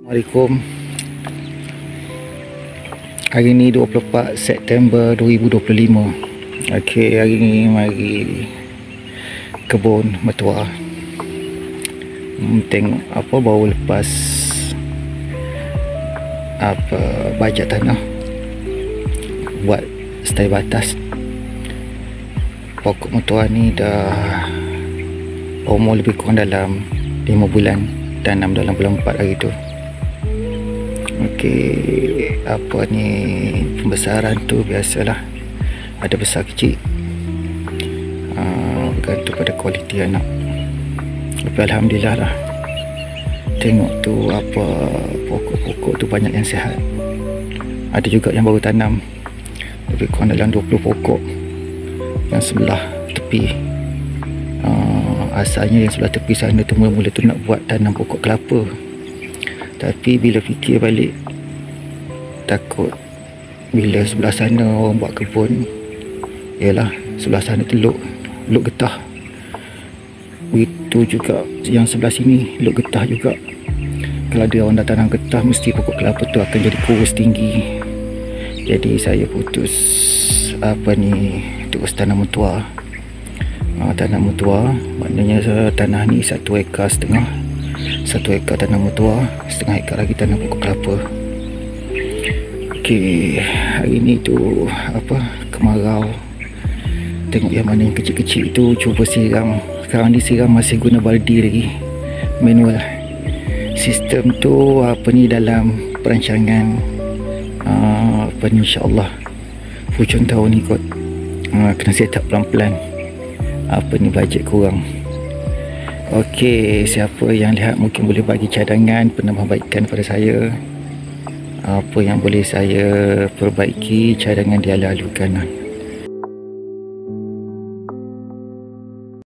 Assalamualaikum. Hari ni 24 September 2025. Okey, hari ni mari kebun mertua. Tengok apa baru lepas bajet tanah buat stay batas. Pokok mertua ni dah umur lebih kurang dalam 5 bulan, tanam dalam bulan 4 hari tu. Okey, apa ni pembesaran tu biasalah, ada besar kecil, bergantung pada kualiti anak. Tapi alhamdulillah lah, tengok tu apa pokok-pokok tu banyak yang sihat. Ada juga yang baru tanam, lebih kurang dalam 20 pokok yang sebelah tepi. Asalnya yang sebelah tepi sana tu mula-mula tu nak buat tanam pokok kelapa, tapi bila fikir balik, takut bila sebelah sana orang buat kebun, ialah sebelah sana tu luk getah. Begitu juga yang sebelah sini luk getah juga. Kalau dia orang dah tanam getah, mesti pokok kelapa tu akan jadi kurus tinggi. Jadi saya putus terus tanam mertua. Tanam mertua maknanya tanah ni 1,5 ekar. 1 ekar tanam mertua, 1/2 ekar lagi tanam pokok kelapa. Okey, hari ni tu kemarau. Tengok yang mana yang kecil-kecil tu cuba siram. Sekarang ni siram masih guna baldi lagi, manual. Sistem tu dalam perancangan insya-Allah hujung tahun ni kot. Kena set up pelan-pelan. Bajet kurang. Okey, siapa yang lihat mungkin boleh bagi cadangan penambahbaikan pada saya. Apa yang boleh saya perbaiki, cadangan dia lalukan.